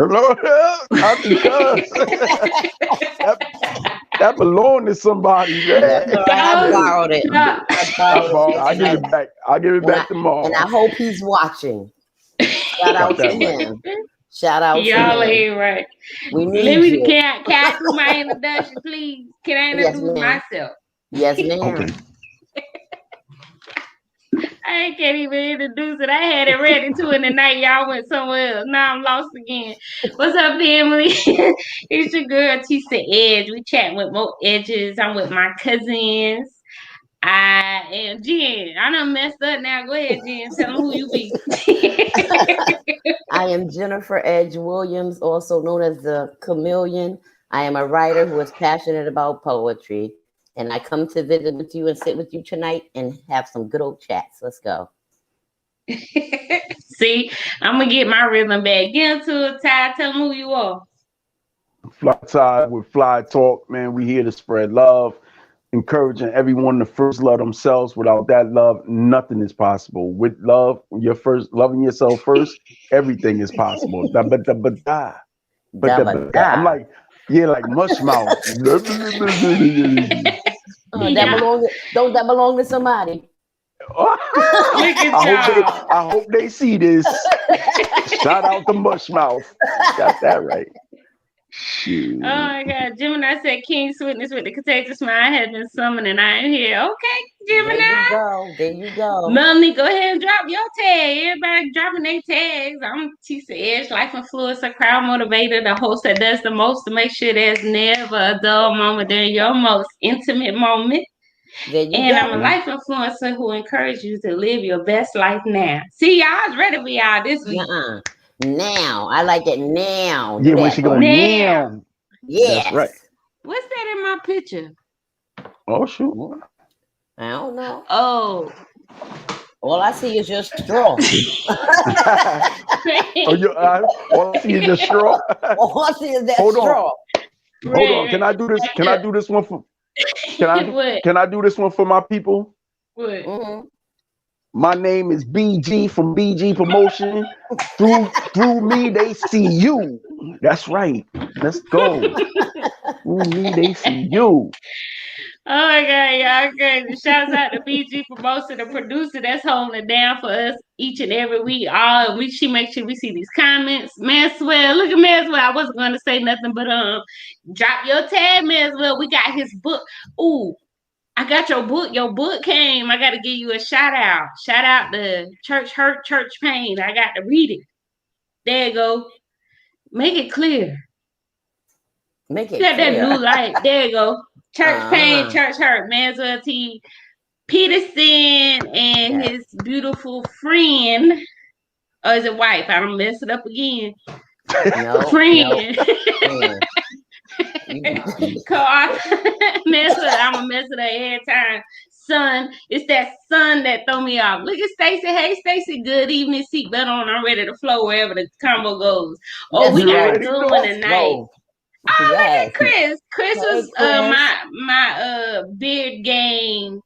Auntie Cuz. that belonged to somebody, man. That's all right. I borrowed it. I'll give it back. I'll give it back tomorrow. And I hope he's watching. Shout out to him. Shout out Y'all to him. ain't right. We need you. Can I do my introduction, please? Can I introduce myself? Yes, ma'am. Okay. I can't even introduce it. I had it ready too in the night. Y'all went somewhere else. Now I'm lost again. What's up, family? It's your girl, Tisa Edge. We chat with more edges. I'm with my cousins. I am Jen. I done messed up now. Go ahead, Jen. Tell them who you be. I am Jennifer Edge Williams, also known as the Chameleon. I am a writer who is passionate about poetry. And I come to visit with you and sit with you tonight and have some good old chats. Let's go. See, I'm going to get my rhythm back. Get into it, Ty. Tell them who you are. Fly Tide with Fly Talk, man. We here to spread love, encouraging everyone to first love themselves. Without that love, nothing is possible. With love, when you're first loving yourself first, everything is possible. I'm like, yeah, like mush mouth. Don't that belong to somebody? I hope they see this. Shout out to mush mouth. Got that right. Shoot. Oh my God, Gemini said King's witness with the contagious mind has been summoned and I am here. Okay, Gemini. There you go. Melanie, go ahead and drop your tag. Everybody dropping their tags. I'm Tisa Edge, life influencer, crowd motivator, the host that does the most to make sure there's never a dull moment during your most intimate moment. And I'm a life influencer who encourages you to live your best life now. See, y'all's ready for y'all this week. Now. I like it now. Yeah, when she go now. Yes. That's right. What's that in my picture? Oh, shoot. I don't know. Oh. All I see is your straw. All I see is your straw. All I see is that straw. Hold on. Can I do this? Can I do this one for? Can I do this one for my people? What? Mm-hmm. My name is BG from BG Promotion. Through me, they see you. That's right. Let's go. Through me, they see you. Oh my God, y'all crazy. Shouts out to BG Promotion, the producer that's holding it down for us each and every week. All week, she makes sure we see these comments. Manswell, look at Manswell. I wasn't going to say nothing, but drop your tag, Manswell. We got his book. Ooh, I got your book. Your book came. I got to give you a shout out. Shout out to Church Hurt, Church Pain. I got to read it. There you go. Make it clear. Make it clear. That new light. There you go. Church Pain, Church Hurt. Manswell T. Peterson and his beautiful friend. Or is it wife? I don't mess it up again. No, friend. No. I'm gonna mess it up every time. Son, it's that son that throw me off. Look at Stacy. Hey, Stacy. Good evening. Seatbelt on. I'm ready to flow wherever the combo goes. Oh, we got a good one tonight. Oh, look at Chris. Chris was my beard game.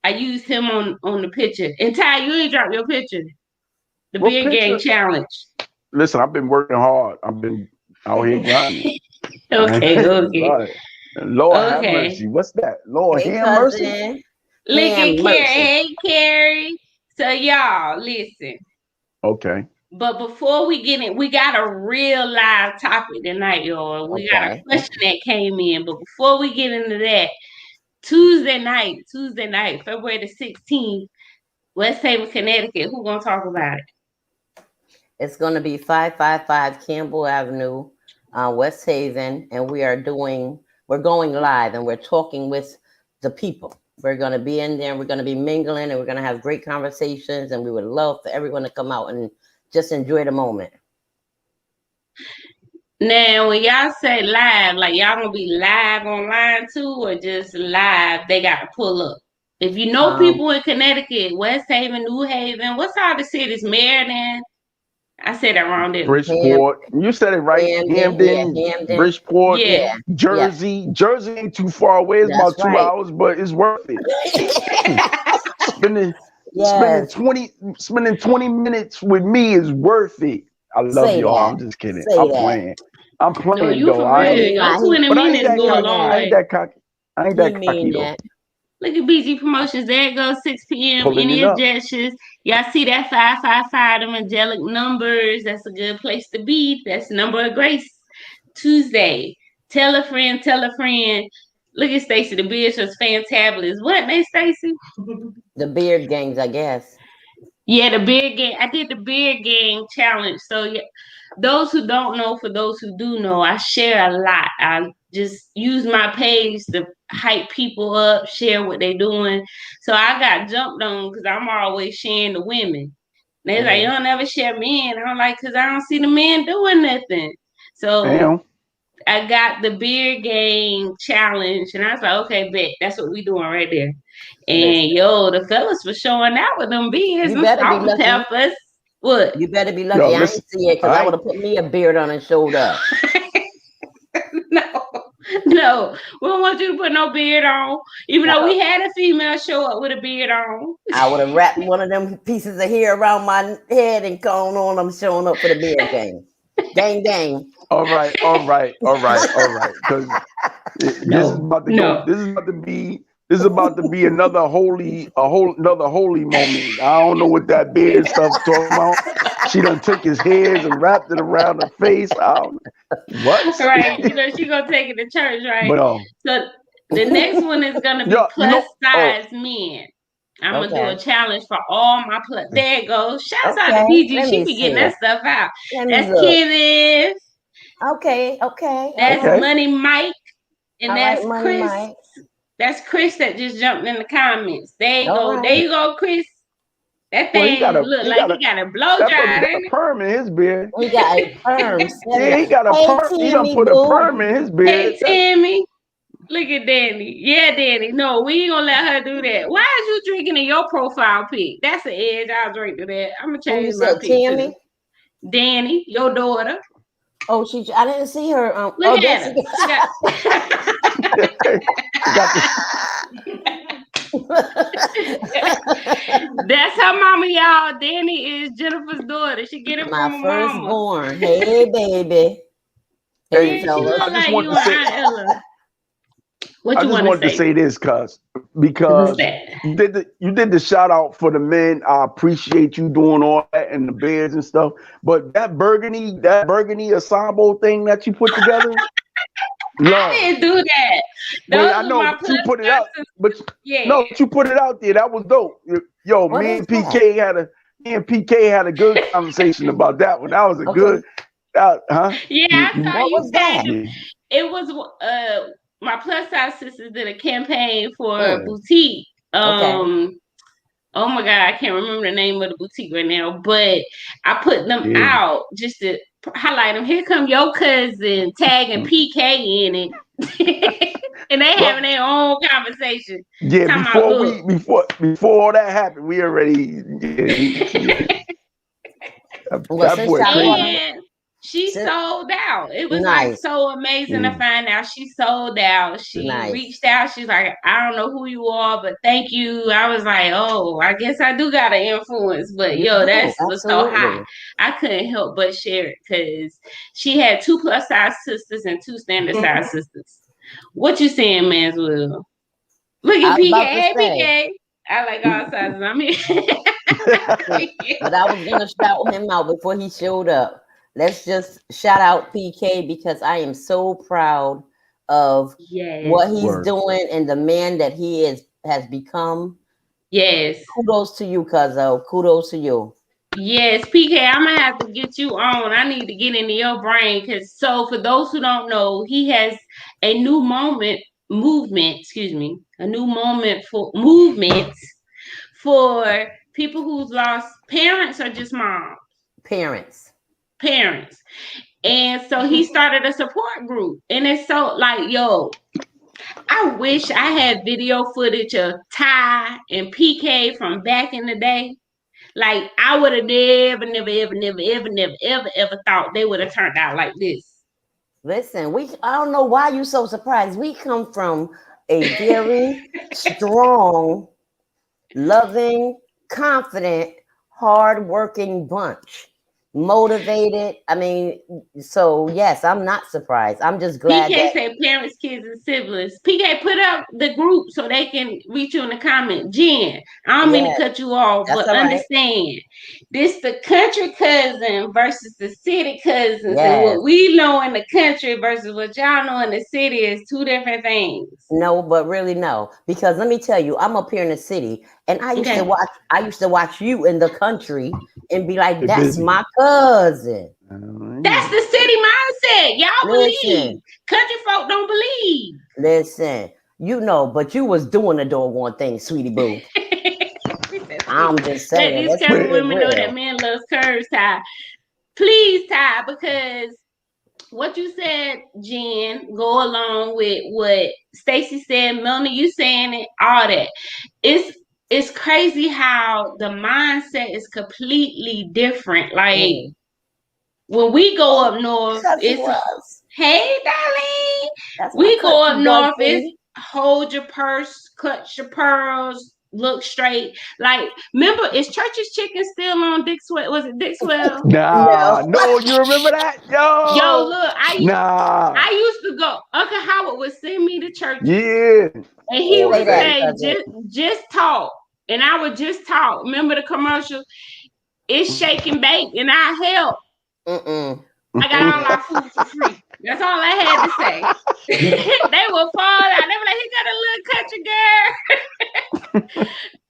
I used him on the picture. And Ty, you ain't dropped your picture. The beard game challenge. Listen, I've been working hard. I've been out here grinding. Okay. Lord have mercy. What's that? Lord have mercy. Look at Carrie. Hey, Carrie. So y'all, listen. Okay. But before we get in, we got a real live topic tonight, y'all. We got a question that came in. But before we get into that, Tuesday night, February the 16th, West Haven, Connecticut. Who gonna talk about it? It's gonna be 555 Campbell Avenue, West Haven, and we're going live and we're talking with the people. We're gonna be in there, we're gonna be mingling, and we're gonna have great conversations, and we would love for everyone to come out and just enjoy the moment. Now, when y'all say live, like y'all gonna be live online too, or just live? They got to pull up. If you know people in Connecticut, West Haven, New Haven, what's all the cities? Meriden. I said that wrong, didn't I? Bridgeport. You said it right. Hamden. Bridgeport. Yeah. Jersey. Yeah. Jersey ain't too far away. It's about 2 hours, but it's worth it. Spending 20 minutes with me is worth it. I love Say y'all. that. I'm just kidding. Say I'm that. playing. I'm No, playing you though. for I real. No, he ain't. Your not. 20 But I ain't minutes that go a cocky. long I ain't way. that cocky. I ain't He that cocky mean though. that. Look at BG Promotions. There it goes, 6 p.m. Pulling it Any up. objections? Y'all see that 555, them angelic numbers. That's a good place to be. That's the number of grace. Tuesday. Tell a friend, tell a friend. Look at Stacy. The beard was fantabulous. What, name Stacy? The beard gangs, I guess. Yeah, the beard gang. I did the beard gang challenge. So yeah, those who don't know, for those who do know, I share a lot. I just use my page to hype people up, share what they're doing. So I got jumped on because I'm always sharing the women. They like, you Mm-hmm. don't ever share men. I'm like, because I don't see the men doing nothing. So Damn. I got the beer game challenge, and I was like, okay, bet that's what we doing right there. And Listen, yo, the fellas was showing out with them beers you and better be salt and lucky. peppers. What? You better be Yo, lucky. I listen. ain't see it because I I would ain't. have put me a beard on and showed up. No, no, we don't want you to put no beard on. Even though we had a female show up with a beard on. I would have wrapped one of them pieces of hair around my head and gone on. I'm showing up for the beard gang. Gang, gang. All right. All right. All right. All right. Because this is No, about to go. no. This is about to be. This is about to be another holy moment. I don't know what that beard stuff talking about. She done took his hairs and wrapped it around her face. I don't, what? Right, you know she gonna take it to church, right? But So the next one is gonna be yeah, plus oh, size men. I'm gonna do Okay. a challenge for all my plus. There it goes. Shouts out to Okay. BG. Let She me be getting see. that stuff out. Let me That's look. Kenneth. Okay. Okay. All That's right. okay. Money Mike, and All right. that's Money Chris. Mike. That's Chris that just jumped in the comments. There you All go. There right. you go, Chris. That Well, thing look he like got he a, got a blow that brother dry, got a ain't perm in his beard. We got a perm. Send Yeah, it. he got a Hey, perm. He done Timmy put a Boo. perm in his it? Hey beard. Tammy. Look at Danny. Yeah, Danny. No, we ain't gonna let her do that. Why is you drinking in your profile pic? That's the edge. I'll drink to that. I'm gonna Who you change my said, pic too. Tammy? Danny, your daughter. Oh, I didn't see her. Look Oh, there at she her. She got He got the that's her mama, y'all. Danny is Jennifer's daughter. She get it My from her mama. firstborn. Hey, baby. Hey, hey, Yeah, she fellas. I look just like wanted you to and say Aunt Ella. What I you just want to wanted to say? say this, cuz Who's because that? you did the shout out for the men. I appreciate you doing all that and the bears and stuff. But that burgundy ensemble thing that you put together, I love. didn't do that. Wait, I Those were know, my but plus you put it out. sizes. But Yeah. no, but you put it out there. That was dope. Yo, What me is and that? PK had a me and PK had a good conversation about that one. That was a Okay. good, huh? Yeah, You, I you, saw What you was that? tagged yeah. it was my plus size sisters did a campaign for a Mm, boutique. okay. Oh my god, I can't remember the name of the boutique right now, but I put them Yeah. out just to highlight them. Here come your cousin tagging PK in it. And they having Well, their own conversation. yeah. Talking about Before look. we before all that happened, we already yeah. Well, That since boy y'all brought crazy. up, And she since, sold out. It was like nice, so amazing to Yeah. find out she sold out. She nice. reached out. She's like, I don't know who you are, but thank you. I was like, oh, I guess I do got an influence. But You yo, do, that was so hot. absolutely. I couldn't help but share it because she had 2 plus size sisters and 2 standard size sisters. What you saying, Manswell? Look I at was PK. about to Hey, say, PK. I like all sizes. I'm but, here. but I was gonna shout him out before he showed up. Let's just shout out PK because I am so proud of Yes. what he's Word. doing and the man that he has become. Yes. Kudos to you, Cuzzo. Kudos to you. Yes, PK, I'm gonna have to get you on. I need to get into your brain because so for those who don't know, he has a new a new moment for movements for people who's lost parents or just mom Parents. parents. And so he started a support group. And it's so like, yo, I wish I had video footage of Ty and PK from back in the day. Like I would have never thought they would have turned out like this. Listen, I don't know why you so surprised. We come from a very strong, loving, confident, hardworking bunch. motivated. I mean, so yes, I'm not surprised. I'm just glad PK that said parents, kids, and siblings. PK, put up the group so they can reach you in the comment. Jen, I don't mean to yeah, cut you off, that's but all right. understand this the country cousin versus the city cousins, and Yes. what we know in the country versus what y'all know in the city is two different things. No, but really no. Because let me tell you, I'm up here in the city and Okay. I used to watch you in the country and be like, They that's busy. my cousin. That's the city mindset. Y'all believe. Listen, Country folk don't believe. listen, you know, but you was doing the doggone thing, sweetie boo. I'm just Let saying, these let's keep country Wait, it women know that real. man loves curves, Ty. Please, Ty, because what you said, Jen, go along with what Stacy said, Melanie, you saying it, all that. It's crazy how the mindset is completely different. Like Mm. when we go Oh, up north, cousin it's was. hey darling. That's my We go up cousin was, north, it's sweetie. hold your purse, clutch your pearls, look straight. Like, remember, is Church's Chicken still on Dixwell? Was it Dixwell? nah, No. no, you remember that? Yo, Yo, look, nah, I used to go. Uncle Howard would send me to churches, yeah, and he all Say would that, day. say, cousin. just talk," and I would just talk. Remember the commercial? It's shake and bake, and I help. Mm-mm. I got all our food for free. That's all I had to say. They would fall out. They were like, "He got a little country girl,"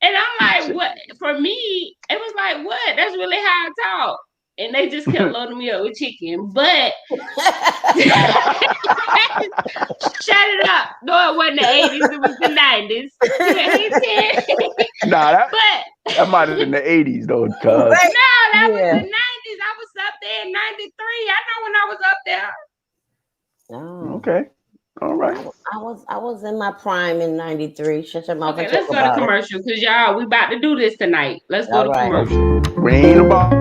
and I'm like, "What?" For me, it was like, "What?" That's really how I talk. And they just kept loading me up with chicken, but shut it up. No, it wasn't the 80s, it was the 90s. Nah, But that might have been the '80s though, cuz. Right? no, that was Yeah. the 90s. I was up there in 93. I know when I was up there. Oh. Okay, all right. I was in my prime in '93. Shut your mouth and Okay, talk let's go to about it. commercial because y'all, we about to do this tonight. Let's go All to right. Okay, commercial. we ain't about.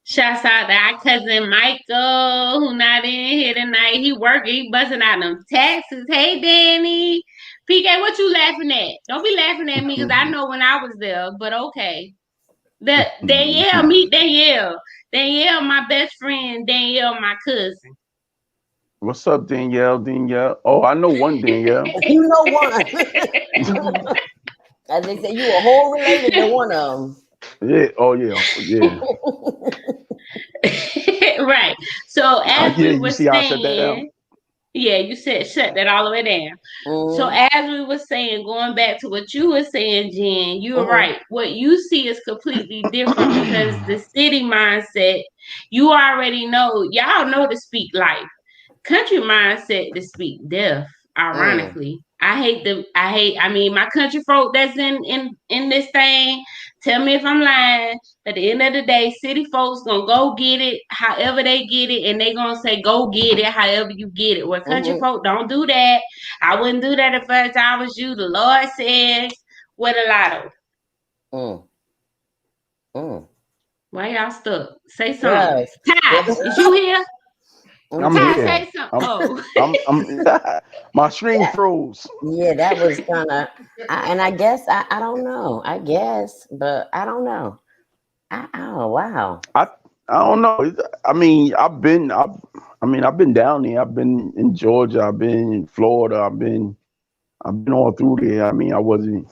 Shouts out to our cousin Michael, who not in here tonight. He working, he busting out them taxes. Hey, Danny. PK, what you laughing at? Don't be laughing at me because I know when I was there, but okay. Danielle, meet Danielle. Danielle, my best friend. Danielle, my cousin. What's up, Danielle? Danielle. Oh, I know one Danielle. You know one. As they say, you a whole related to one of Yeah. Oh yeah. Yeah. Right. So as Yeah. we You were see how I shut that down? saying, yeah, you said shut that all the way down. So them. as we were saying, going back to what you were saying, Jen, you were Mm-hmm. right. What you see is completely different because the city mindset, you already know, y'all know to speak life. Country mindset to speak death, Mm. ironically. I mean my country folk that's in this thing, tell me if I'm lying. At the end of the day, city folks gonna go get it however they get it, and they gonna say go get it however you get it. Where country Mm-hmm. folk don't do that. I wouldn't do that if I was you. The Lord says with a lotto. Mm. Mm. Why y'all stuck? Say something. Yes. Ty, Yes. is you here? I'm Mm-hmm. Ty, here. say something. I'm. Oh. I'm. My screen froze. Yeah, that was kind of, and I guess I don't know. I guess, but I don't know. Oh wow. I. I don't know. I mean, I mean, I've been down there. I've been in Georgia. I've been in Florida. I've been all through there. I mean, I wasn't.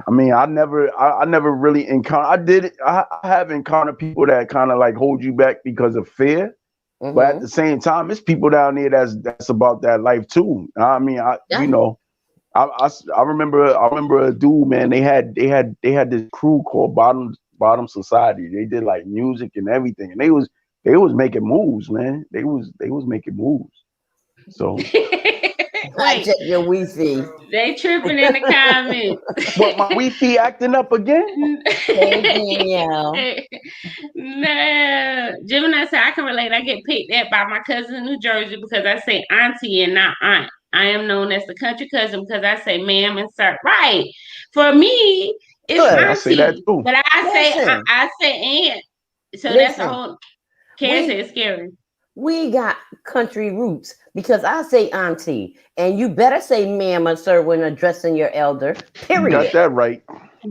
I mean, I never really encountered. I did. I have encountered people that kind of like hold you back because of fear. But at Mm-hmm. the same time, it's people down there that's about that life too. I mean, Yeah. I remember a dude, man. They had this crew called Bottom Society. They did like music and everything, and they they was making moves, man. They was making moves. So I Wait, check your Wi-Fi. they tripping in the comments. what, my Wi-Fi acting up again? Hey, Danielle. No, Gemini said I can relate. I get picked at by my cousin in New Jersey because I say auntie and not aunt. I am known as the country cousin because I say ma'am and sir. Right. For me, it's Good. Yeah, I say that auntie, too. but Listen, I say aunt. So that's a listen. whole. Karen said We it's scary. we got country roots because I say auntie, and you better say ma'am or sir when addressing your elder. You got Period. that right.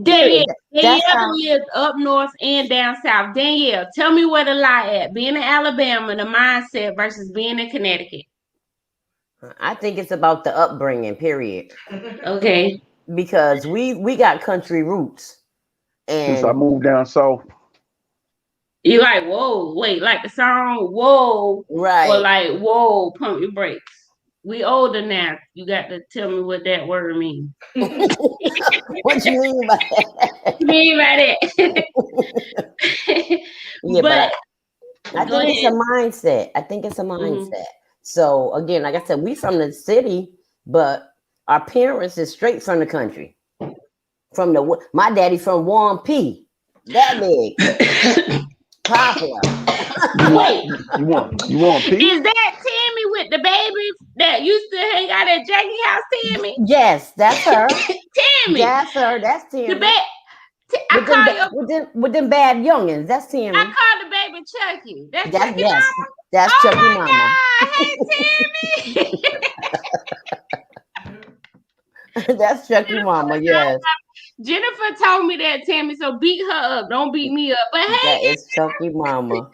Danielle, Period. That's Danielle how lives up north and down south. Danielle, tell me where to lie at. Being in Alabama, the mindset versus being in Connecticut. I think it's about the upbringing. Period. Okay. Because we got country roots, Since I and moved down south, You like, whoa, wait, like the song, whoa, or right. like, whoa, pump your brakes. We older now. You got to tell me what that word means. What you mean by that? You mean by that? Yeah, but But I go think it's a ahead. mindset. I think it's a Hmm. mindset. So again, like I said, we from the city, but our parents is straight from the country. From the my daddy from Warren P. That big popular. you want Wait, you want P? is that Tammy with the baby that used to hang out at Jackie House? Tammy, Yes, that's her. Tammy, That's her. That's the Tammy. baby. I With them, call your, with them bad youngins. That's I Tammy. call the baby Chucky. That's That's Chucky yes. mama. That's Oh Chucky Mama. my God! Hey Tammy. That's Chucky Mama. Yes, Jennifer told me that, Tammy. So beat her up. Don't beat me up. But that hey, is Chucky Mama.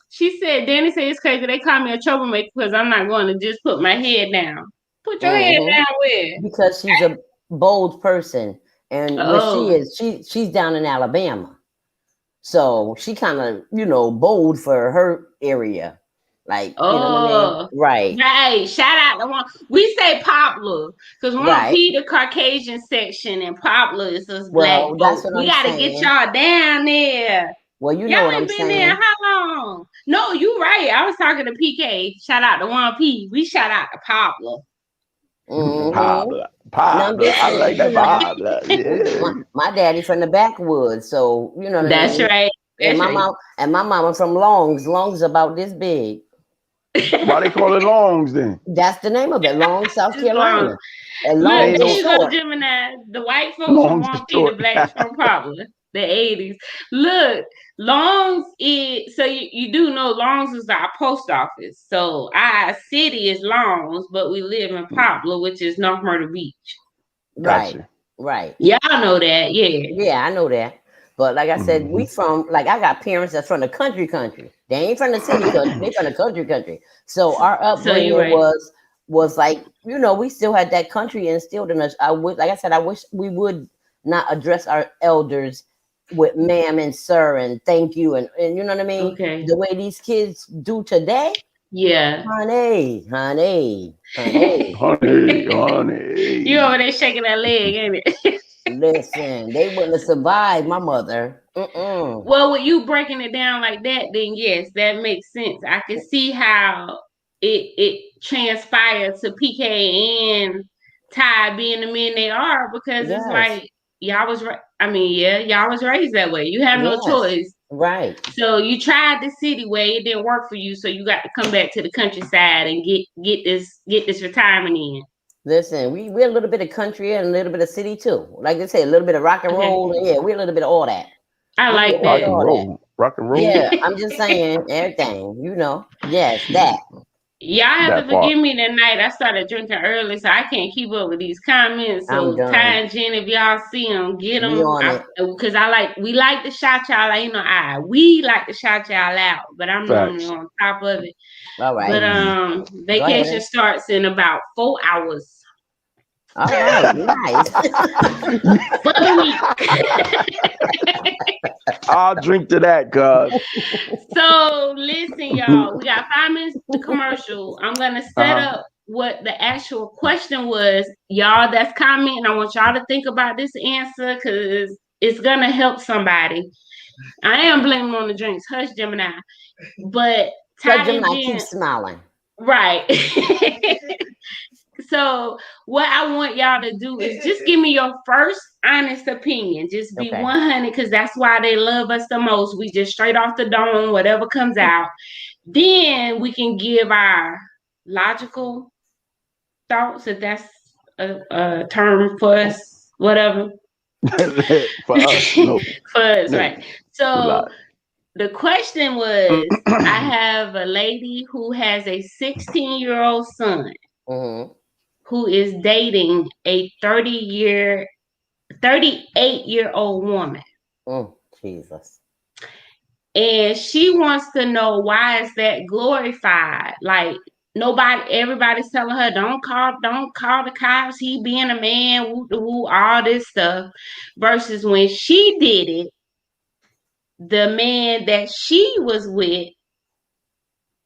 she said, Danny said it's crazy. They call me a troublemaker because I'm not going to just put my head down. Put your head Hmm. down where? Because she's a bold person, and where she Oh, is, she's down in Alabama, so she kind of bold for her area, like what I mean. oh. Right, Right. Shout out to one. We say Poplar because one right. P the Caucasian section and Poplar is us black Well, that's folks. what We I'm got to get saying. y'all down there. Well, you Y'all know what ain't I'm been there saying. how long? No, you right. I was talking to PK. Shout out to one P. We shout out to Poplar. Hmm. Pablo, Now I'm Pablo. just I saying, like that Pablo. my, Yeah. my daddy from the backwoods, so you know what I That's mean. right. And That's my right. mom and my mama from Longs. Longs about this big. Why they call it longs then? That's the name of it, Long, South It's long. Carolina. And It Look, Long ain't there is no you go, short. Gemini. The white folks from longs is one P, the short. blacks from Poplar. The 80s. Look, Longs is so you do know Longs is our post office. So our city is Longs, but we live in Poplar, which is North Myrtle Beach. Right, Gotcha. right. Y'all know that, yeah. Yeah, I know that. But like I said, Hmm. we from like I got parents that's from the country. They ain't from the city country. They from the country. So our So upbringing you right. was like we still had that country instilled in us. I would like I said, I wish we would not address our elders with ma'am and sir and thank you and you know what I mean. Okay. The way these kids do today, Yeah. honey. Honey, You honey. over there shaking that leg, ain't it? Listen, they wouldn't have survived my mother. Mm-mm. Well, with you breaking it down like that, then yes, that makes sense. I can see how it transpired to PK and Ty being the men they are because it's Yes, like y'all was I mean, yeah, y'all was raised that way. You have no yes, choice. right. So you tried the city way, it didn't work for you, so you got to come back to the countryside and get this retirement in. Listen, we're a little bit of country and a little bit of city too. Like they say, a little bit of rock and Okay. roll. And yeah, we're a little bit of all that. I I'm like with with Rock that. and all that. roll. Rock and roll. Yeah, I'm just saying everything. Yes, that. Y'all have to That part. forgive me tonight. I started drinking early, so I can't keep up with these comments. I'm So Ty done. and Jen, if y'all see them, get We them. on it. Because we like to shout y'all out. We like to shout y'all out, but I'm normally Facts. on top of it. All But right. Hmm. Go vacation ahead. starts in about 4 hours All right. Nice. for the week. I'll drink to that, cuz. So listen, y'all, we got 5 minutes to commercial. I'm gonna set Uh-huh. up what the actual question was. Y'all that's commenting, I want y'all to think about this answer because it's gonna help somebody. I am blaming on the drinks. Hush, Gemini. But Let Ty and Gemini keep Jen, smiling. right. So what I want y'all to do is just give me your first honest opinion. Just be Okay. 100 because that's why they love us the most. We just straight off the dome, whatever comes out. Then we can give our logical thoughts, if that's a term for us, whatever. For us, no, For us, no, right. we So lied. the question was, I have a lady who has a 16-year-old son Mm-hmm. who is dating a 38-year-old woman. Jesus. And she wants to know, why is that glorified? Like, everybody's telling her, don't call the cops, he being a man, woo, all this stuff. Versus when she did it, the man that she was with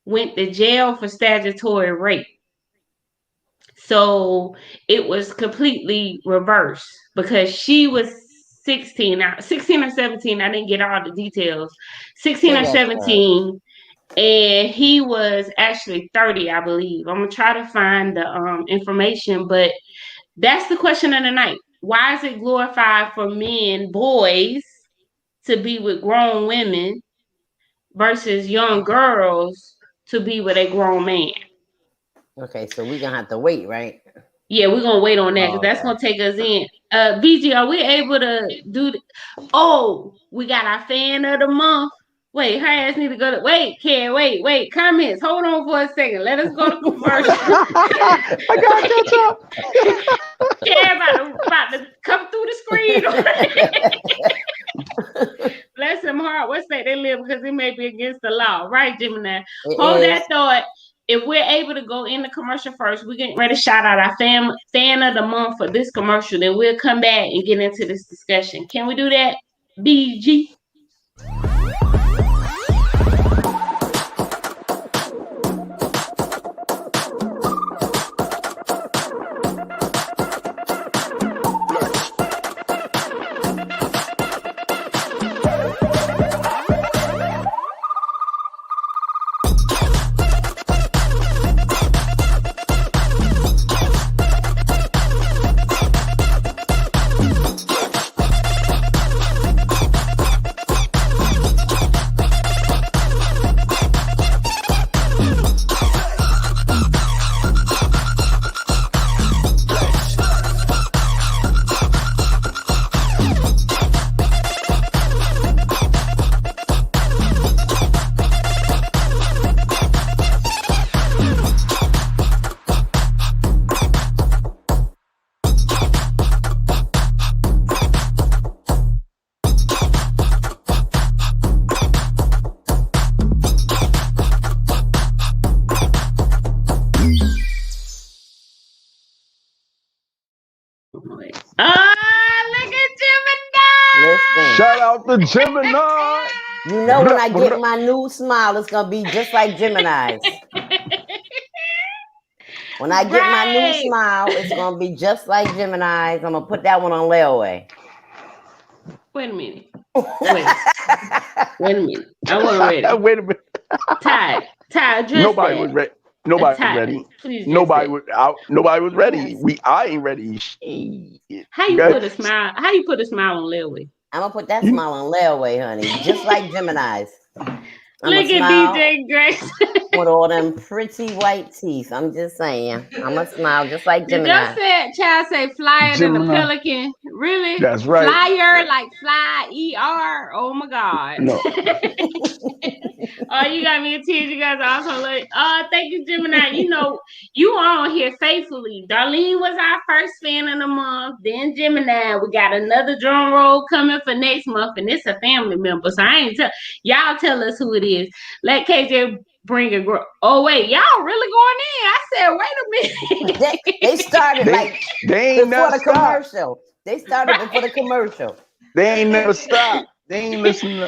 went to jail for statutory rape. So it was completely reversed because she was 16 or 17. I didn't get all the details. 16 Say or that, sir. 17. And he was actually 30, I believe. I'm going to try to find the information, but that's the question of the night. Why is it glorified for men, boys, to be with grown women versus young girls to be with a grown man? Okay, so we're gonna have to wait, right? Yeah, we're gonna wait on that because Oh, that's okay. gonna take us in. BG, are we able to do? Oh, we got our fan of the month. Wait, her ass need to go to. Wait, Ken, wait. Comments. Hold on for a second. Let us go to commercial. I gotta catch up. Ken about to come through the screen. Bless him heart. What state they live, because it may be against the law, right, Gemini? It Hold is. that thought. If we're able to go in the commercial first, we're getting ready to shout out our fan of the month for this commercial. Then we'll come back and get into this discussion. Can we do that, BG? Look at Listen. Shout out to Gemini. You know, when I get my new smile, it's gonna be just like Gemini's. When I get my new Right. smile, it's gonna be just like Gemini's. I'm gonna put that one on layaway. Wait a minute. Wait a minute. I wasn't ready. Wait a minute. Ty, address Nobody that. was ready. Nobody was Ty, ready. please Nobody address was out. Nobody was ready. Yes. I ain't ready. Shit. How you put a smile? How you put a smile on layaway? I'm gonna put that smile on layaway, honey, just like Gemini's. I'm Look a at smile DJ Grace. with all them pretty white teeth. I'm just saying. I'm a smile just like Did your Gemini. child say flyer than a Gemini. pelican? Really? That's right. Flyer, like fly, ER. Oh my God. No. Oh, you got me a tears. You guys are also like, oh, thank you, Gemini. You know, you are on here faithfully. Darlene was our first fan of the month. Then Gemini. We got another drum roll coming for next month, and it's a family member. So I ain't y'all tell us who it is. Let KJ bring a girl. Oh wait, y'all really going in? I said, wait a minute. they started They ain't before never the stopped. commercial. They started before the commercial. They ain't never stopped. They ain't listening.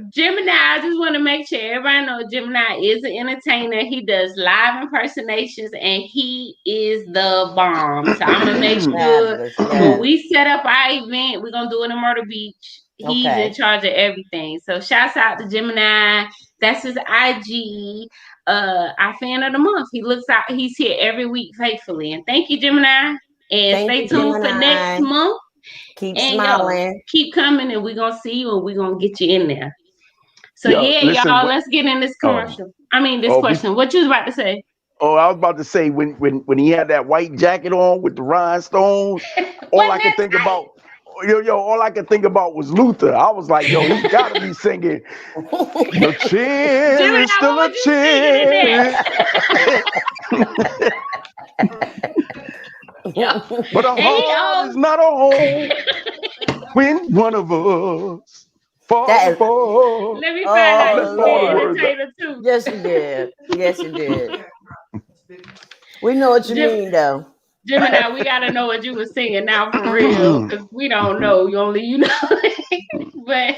Gemini, I just want to make sure everybody knows Gemini is an entertainer. He does live impersonations and he is the bomb. So I'm going to make sure when we set up our event, we're going to do it in Myrtle Beach. He's in Okay. charge of everything. So shouts out to Gemini. That's his IG. Our fan of the month. He looks out. He's here every week faithfully. And thank you, Gemini. And Thank stay you, tuned for next Gemini. month. Keep And yo, smiling. keep coming, and we're gonna see you, and we're gonna get you in there. So Yo, yeah, listen. y'all, let's get in this Oh, commercial. I mean, this oh, question. What you was about to say? I was about to say when he had that white jacket on with the rhinestones, all What I could that think tight? about, all I could think about was Luther. I was like, yo, he got to be singing. Your chin Gemini, is what still a was you singing in there? chin, Yeah. but a And he heart all is not a home when one of us fall That is, apart. let me find I out you oh messed was all the the Lord. words up. entertainer too. Yes, you did. Yes, you did. We know what you Gem- mean, though. Gemini, we gotta know what you was singing now for real, because we don't know. You only you know. But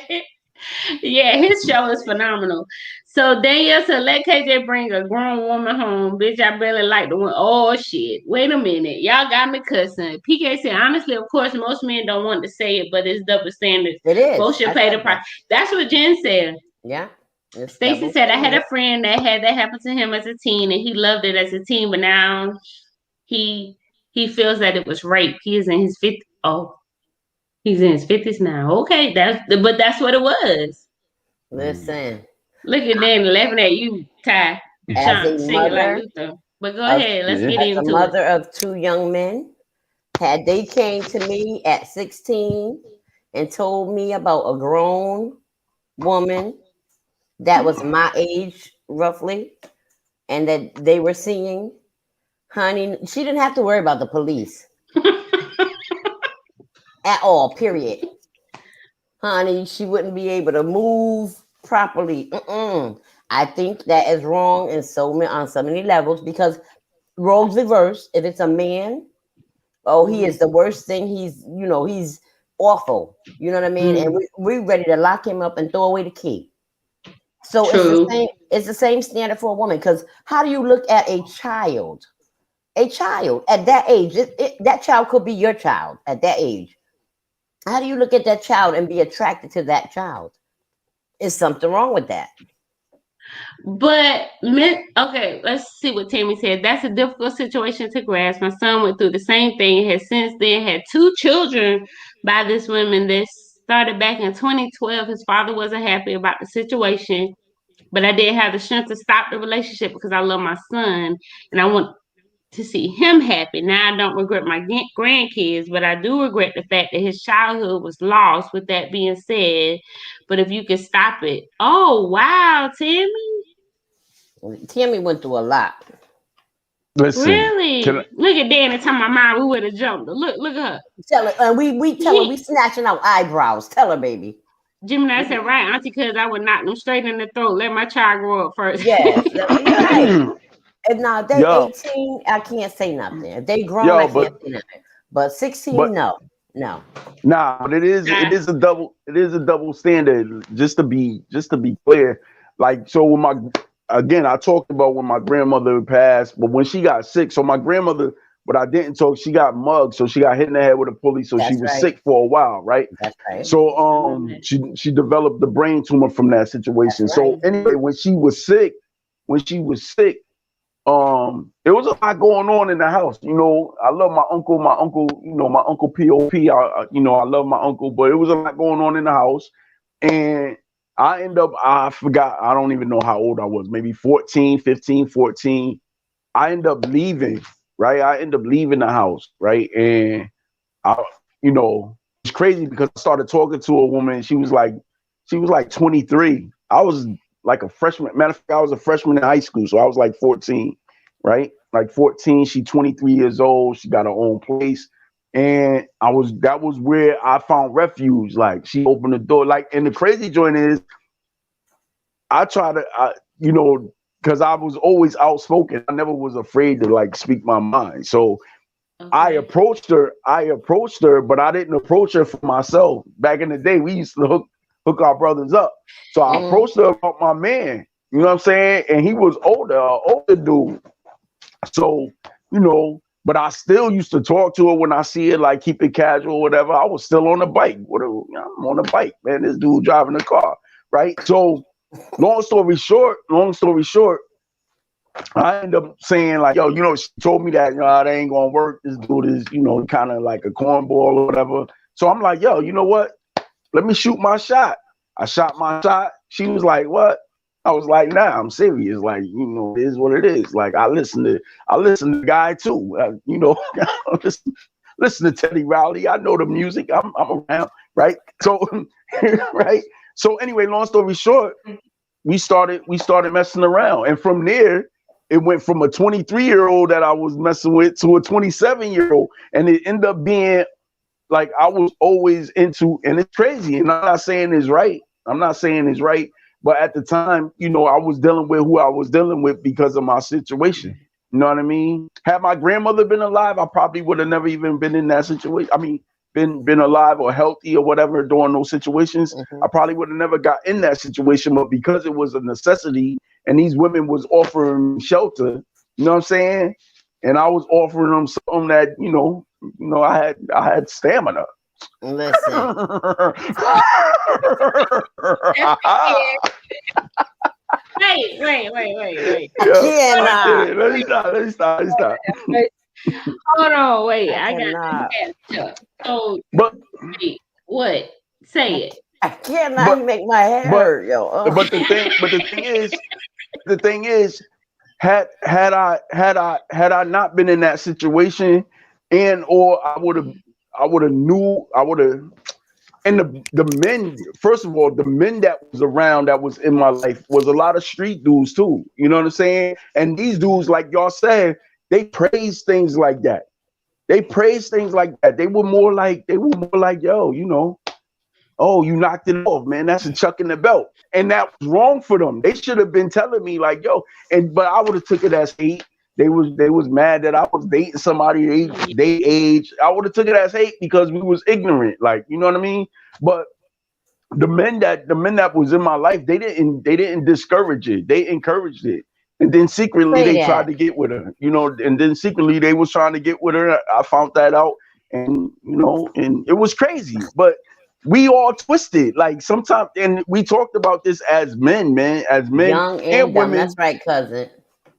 yeah, his show is phenomenal. So Danielle said, let KJ bring a grown woman home. Bitch, I barely like the one. Oh shit. Wait a minute. Y'all got me cussing. PK said, honestly, of course, most men don't want to say it, but it's double standards. It is. Both should I pay the said price. that. That's what Jen said. Yeah. It's Stacy double said, I had standard. a friend that had that happen to him as a teen and he loved it as a teen, but now he he feels that it was rape. He is in his 50s. Oh, he's in his 50s now. Okay, but that's what it was. Listen, Look at Dan laughing at you, Ty, as a singing like mother Luther. But go of ahead, let's Yeah. get as a into it. mother of two young men, had they came to me at 16 and told me about a grown woman that was my age roughly and that they were seeing, honey, she didn't have to worry about the police at all, period. Honey, she wouldn't be able to move properly. Mm-mm. I think that is wrong in on so many levels because roles reverse. If it's a man, oh, he is Mm, the worst thing. He's awful. You know what I mean? And mm, we're ready to lock him up and throw away the key. So it's the true. same. It's the same standard for a woman. Because how do you look at a child? A child at that age, that child could be your child at that age. How do you look at that child and be attracted to that child? Is something wrong with that? But okay, let's see what Tammy said. That's a difficult situation to grasp. My son went through the same thing. Has since then had two children by this woman that started back in 2012. His father wasn't happy about the situation, but I did have the strength to stop the relationship because I love my son and I want to see him happy. Now I don't regret my grandkids, but I do regret the fact that his childhood was lost. With that being said, but if you could stop it, oh wow, Tammy. Tammy went through a lot. Listen, can Really? Look at Danny telling my mom we would have jumped her. Look at her. Tell her, and we tell her we He, snatching out eyebrows. Tell her, baby. Gemini said, right, Auntie, because I would knock them straight in the throat. Let my child grow up first. Yes, you're right. And now if they yo, 18, I can't say nothing. If they grown, I yo, can't but say nothing. But 16, but no, no. nah, but it Nah. is a double standard. Just to be clear, like so when my again I talked about when my grandmother passed, but when she got sick, so my grandmother, but I didn't talk. She got mugged, so she got hit in the head with a pulley, so she That's was right. sick for a while, right? That's right. So I love that. she developed the brain tumor from that That's situation. right. So anyway, when she was sick, there was a lot going on in the house. I love my uncle. My uncle Pop. I love my uncle, but it was a lot going on in the house, and I forgot. I don't even know how old I was. Maybe 14, 15, 14. I end up leaving. Right. I end up leaving the house. Right. And I, it's crazy because I started talking to a woman. She was like 23. I was like a freshman. Matter of fact, I was a freshman in high school, so I was like 14, right? Like 14. She 23 years old. She got her own place, and that was where I found refuge. Like she opened the door. Like, and the crazy joint is, I try to, because I was always outspoken. I never was afraid to like speak my mind. So I Okay. approached her. But I didn't approach her for myself. Back in the day, we used to hook our brothers up. So I Mm, approached her about my man. You know what I'm saying? And he was older, older dude. So, you know, But I still used to talk to her when I see it, like keep it casual, whatever. I was still on the bike. I'm on the bike, man. This dude driving the car, right? So, long story short, I end up saying like, yo, she told me that, that ain't gonna work. This dude is, kind of like a cornball or whatever. So I'm like, yo, you know what? Let me shoot my shot. I shot my shot. She was like, what? I was like, nah, I'm serious. Like, it is what it is. Like, I listen to the guy too. Listen to Teddy Riley. I know the music. I'm around, right? So, right. So anyway, long story short, we started messing around, and from there, it went from a 23-year-old that I was messing with to a 27-year-old, and it ended up being like I was always into, and it's crazy. And I'm not saying it's right. But at the time, I was dealing with who I was dealing with because of my situation. You know what I mean? Had my grandmother been alive, I probably would have never even been in that situation. I mean, been alive or healthy or whatever during those situations, I probably would have never got in that situation. But because it was a necessity and these women was offering shelter, you know what I'm saying? And I was offering them something that, I had stamina. Listen. Wait. Yeah, let me stop. Hold on, wait. I got to So, wait, what? Say it. I cannot. You make my head hurt, yo. But the thing is, had I not been in that situation, and or I would have and the men, first of all, the men that was around that was in my life was a lot of street dudes too. You know what I'm saying? And these dudes, like y'all said, they praise things like that. They were more like, yo, oh, you knocked it off, man. That's a chuck in the belt. And that was wrong for them. They should have been telling me like, yo, but I would have took it as hate. They was mad that I was dating somebody they age. I would have took it as hate because we was ignorant. Like, you know what I mean? But the men that was in my life, they didn't discourage it. They encouraged it. And then secretly they tried to get with her, and then secretly they was trying to get with her. I found that out, and and it was crazy. But we all twisted, like sometimes, and we talked about this as men, young and women. That's right, cousin.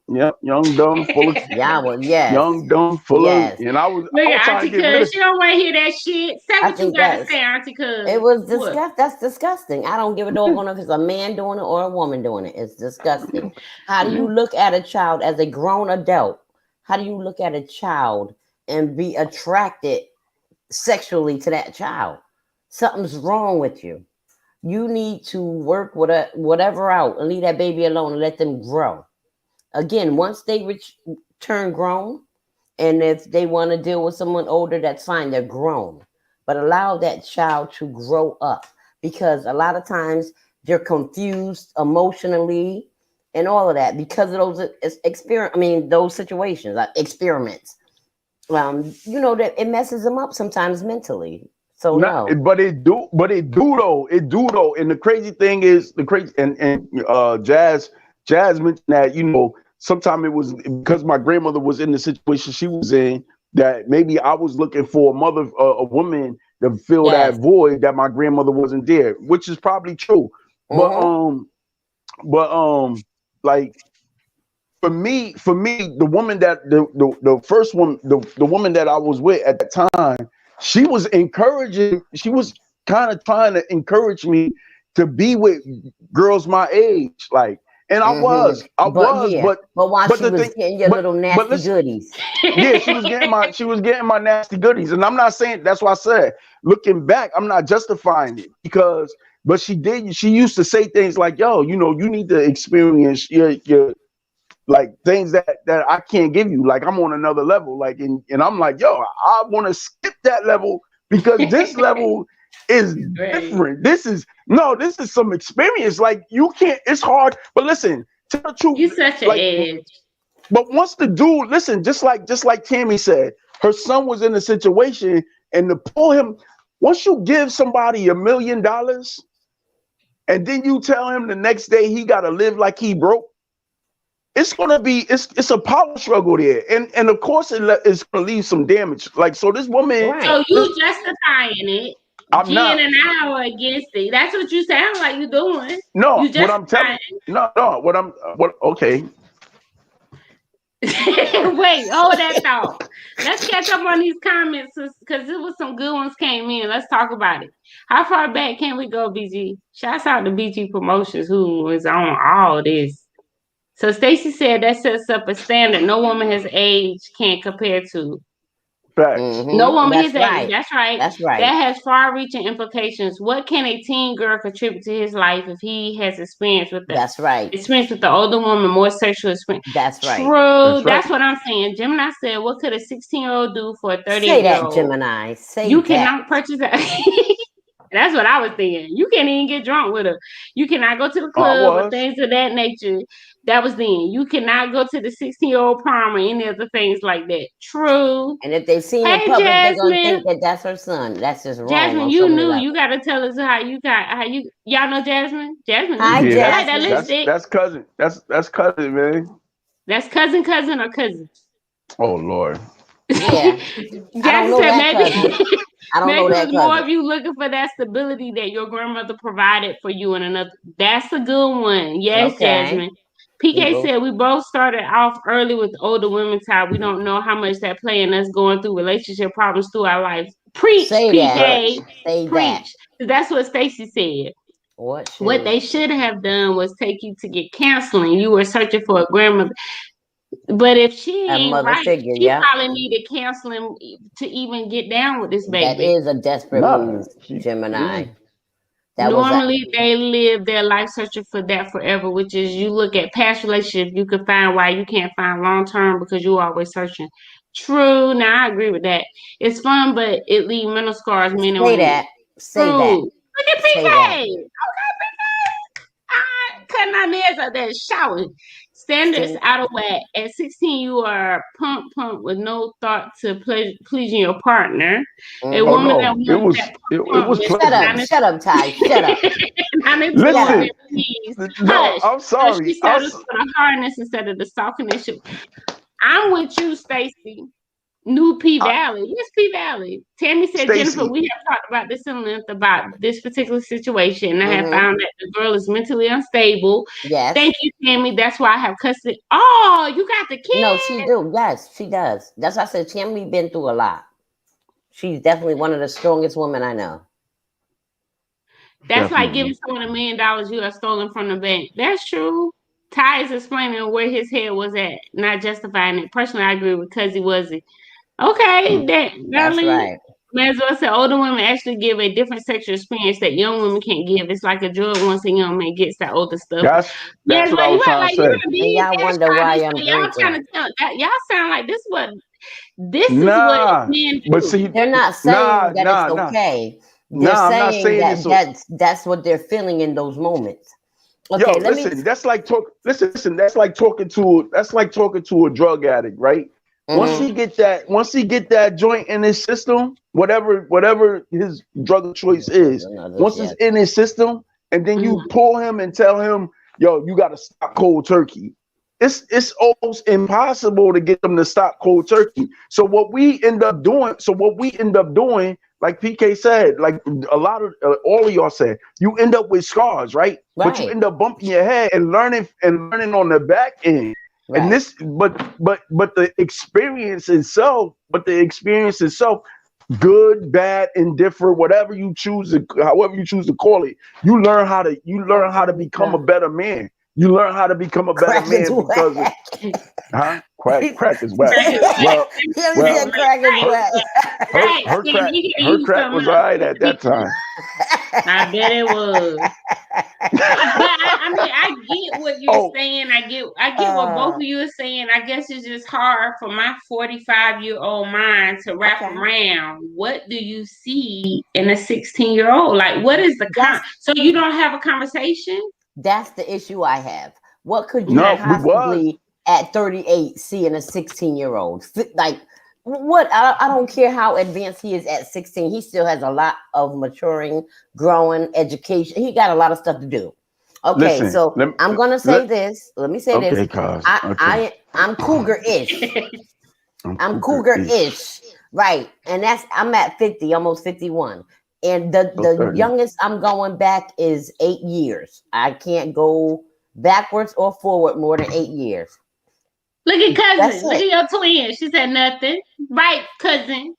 Yeah, young, dumb, full of young, dumb, full of, and I was Auntie Cuz, you don't want to hear that shit. Say what you got to say, Auntie Cuz. It was disgusting. That's disgusting. I don't give a doggone if it's a man doing it or a woman doing it. It's disgusting. How do you look at a child as a grown adult? How do you look at a child and be attracted sexually to that child? Something's wrong with you. You need to work with whatever out and leave that baby alone and let them grow. Again, once they turn grown, and if they want to deal with someone older, that's fine. They're grown. But allow that child to grow up, because a lot of times they're confused emotionally and all of that because of those those situations, like experiments. That it messes them up sometimes mentally. So no. But it do though. And the crazy thing is Jazz mentioned that, sometimes it was because my grandmother was in the situation she was in, that maybe I was looking for a woman to fill that void that my grandmother wasn't there, which is probably true. But like for me, the woman that the first one, the woman that I was with at the time, she was kind of trying to encourage me to be with girls my age, like. And I was, but while she was getting your little nasty goodies. Yeah, she was getting my nasty goodies. And I'm not saying, that's why I said, looking back, I'm not justifying it but she used to say things like, yo, you need to experience your like things that I can't give you. Like, I'm on another level. Like, and I'm like, yo, I want to skip that level because this level is different. This is some experience. Like, you can't, it's hard. But listen, tell the truth. You're such an edge. But once the dude, listen, just like Tammy said, her son was in a situation, and to pull him, once you give somebody $1 million and then you tell him the next day he got to live like he broke, it's gonna be it's a power struggle there, and of course it's gonna leave some damage. Like so, this woman, Right. So this you justifying it, I'm getting not. an hour against it. That's what you sound like you doing. No, You what I'm telling. justifying No, what? Okay, it. Wait, hold that thought. Let's catch up on these comments because there was some good ones came in. Let's talk about it. How far back can we go, BG? Shouts out to BG Promotions who was on all this. So Stacy said that sets up a standard no woman his age can't compare to. facts. No Mm-hmm. woman That's his age. right. That's right. That's That right. has far-reaching implications. What can a teen girl contribute to his life if he has That's right. experience with the older woman, more sexual experience? That's right. True. That's right. That's what I'm saying. Gemini said, "What could a 16-year-old do for a Say that, 38-year-old? Gemini. Say You that. cannot purchase that." That's what I was saying. You can't even get drunk with her. You cannot go to the I club or was. things of that nature. That was then. You cannot go to the 16-year-old prom or any other things like that. True. And if they see in the Hey, public, they're gonna Jasmine. think that that's her son. That's just wrong Jasmine, on so you many knew. You levels. got to tell us how you y'all know Jasmine. Jasmine Hi, knew. Yeah, I like that Jasmine. lipstick. that's cousin. That's cousin, man. That's cousin or cousin. Oh Lord. Yeah. I don't Jasmine know said that maybe cousin. I don't know maybe it that was more cousin. of you looking for that stability that your grandmother provided for you and another. That's a good one. Yes, Okay. Jasmine. PK People. said we both started off early with older women time. We don't know how much that play in us going through relationship problems through our lives. Preach, Say that. PK. Facts. Say that. Preach. That's what Stacy said. What What should they should have done was take you to get counseling. You were searching for a grandmother. But if she a ain't mother right, figure? she Yeah. probably needed counseling to even get down with this That baby. is a desperate Nah. move, Gemini. Yeah. That was a Normally, they live their life searching for that forever, which is you look at past relationships, you can find why you can't find long term because you're always searching. True. Now, I agree with that. It's fun, but it leaves mental scars men and say women. that. Say that. True. Look at Say that. PK. Cutting our nails out there, shouting. Standards Say out of whack. At 16, you are pump with no thought to pleasing your partner. A Oh mm-hmm. woman that no. It wants was that it pump was Shut message, up. pleasant. Shut up, Ty. Shut up. not Shut up. employment, Listen. please. No, Hush. I'm So she sorry. settles for the hardness instead of the softness. I'm with you, Stacy. New P Valley. What's P Valley? Tammy said, Jennifer, Stacy. we have talked about this in length about this particular situation. I have Mm-hmm. found that the girl is mentally unstable. Yes. Thank you, Tammy. That's why I have custody. Oh, you got the No, she kid? do. Yes, she does. That's why I said Chammy been through a lot. She's definitely one of the strongest women I know. That's like giving Definitely. someone $1 million you have stolen from the bank. That's true. Ty is explaining where his head was at, not justifying it. Personally, I agree with Cuzzy Wuzzy. Okay, Mm. that That's Darlene, right. may as well say older women actually give a different sexual experience that young women can't give. It's like a drug once a young man gets that older stuff. That's Yes, what I well, you was act trying to like you say. done And did y'all dash wonder card why this, I'm so y'all drinking. trying to tell that y'all sound like this is what Nah. men But do. see, They're not saying nah, that it's nah, nah. okay. They're Nah, I'm not saying saying that it's so. that's what they're feeling in those moments. Yo, Okay, let me. listen, that's like talk. Listen, that's like talking to a drug addict, right? Once Mm-hmm. he get that joint in his system, whatever his drug of choice is, Another, once it's yes. in his system, and then Mhm. you pull him and tell him, yo, you got to stop cold turkey. It's almost impossible to get them to stop cold turkey. So what we end up doing, like PK said, like a lot of all of y'all said, you end up with scars, right? But you Right. end up bumping your head and learning on the back end. And Right. this, but the experience itself, good, bad, indifferent, whatever you choose to, however you choose to call it, you learn how to become a better man. You learn how to become a better Crack is man because of, whack. huh? Crack is whack. Crack is whack. Well, He well, said crack is her whack. her Right. her Damn, crack he can her use crack something was else. alright at that time. I bet it was. But I mean, I get what you're Oh, saying. I get what both uh, of you are saying. I guess it's just hard for my 45-year-old mind to wrap okay. around. What do you see in a 16-year-old? Like, what is the That's so you don't have a conversation? that's the issue I have. What could you Okay. no, we was. possibly at 38 see in a 16-year-old? Like what? I don't care how advanced he is at 16. He still has a lot of maturing, growing, education. He got a lot of stuff to do. Okay, Listen, so I'm gonna say let this. Let me say this. okay, cuz. Okay. I'm cougar-ish. I'm I'm cougar-ish. cougar-ish. Right. And I'm at 50, almost 51. And So the 30. youngest I'm going back is 8 years. I can't go backwards or forward more than 8 years. Look at That's cousin. Look it. at your twin. She said nothing. Right, cousin.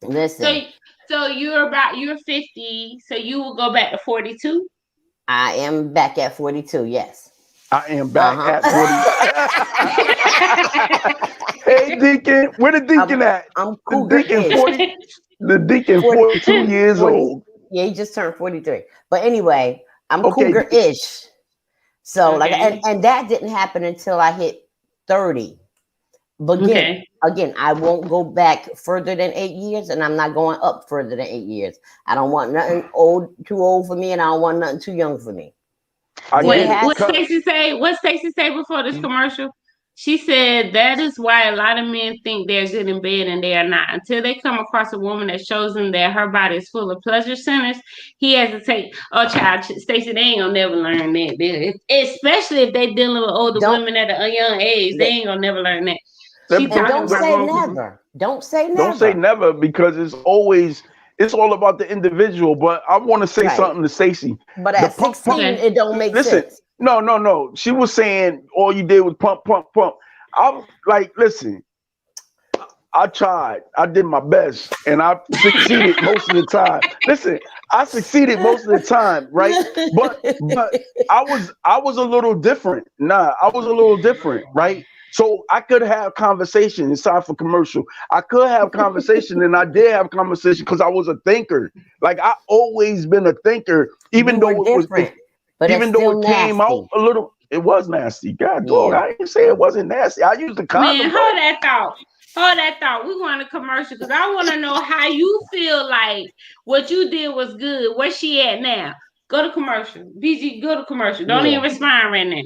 So Listen, you're 50. So you will go back to 42. I am back at 42, yes. I am back at 40. Uh-huh. Hey, Deacon, where the I'm Deacon at? I'm The Deacon cougar-ish. 40. The Deacon 40, 42 years 40, old. yeah, he just turned 43. But anyway, I'm Okay, cougar-ish. So like Okay. and that didn't happen until I hit 30. But Okay. again, I won't go back further than 8 years, and I'm not going up further than 8 years. I don't want nothing too old for me, and I don't want nothing too young for me. I There What get it. has what Stacey say? What Stacey say before this commercial? She said that is why a lot of men think they're good in bed and they are not. Until they come across a woman that shows them that her body is full of pleasure centers, he has to take. Oh, child, Stacey, they ain't gonna never learn that. Especially if they dealing with older don't women at a young age, they they, ain't gonna never learn that. Let me She and let, talking don't let, about say grown people. never. Don't say don't say never. never because it's all about the individual. But I want to say Right. something to Stacey. But The at pump pump. 16, Okay. it don't make Listen, sense. no. She was saying all you did was pump, pump, pump. I'm like, listen, I tried. I did my best and I succeeded most of the time. Listen, I succeeded most of the time, right? But I was a little different. Nah, I was a little different, right? So I could have conversation. It's time for commercial. I could have conversation, and I did have conversation because I was a thinker. Like I always been a thinker, You were different, but it's even though still it came out nasty. a little. It was nasty. God dog, Yeah. I didn't say it wasn't nasty. I used a Man, condom though. hold that thought. Hold that thought. We're going to commercial because I want to know how you feel like what you did was good. Where she at now? Go to commercial. BG, go to commercial. Don't even Yeah. respond right now.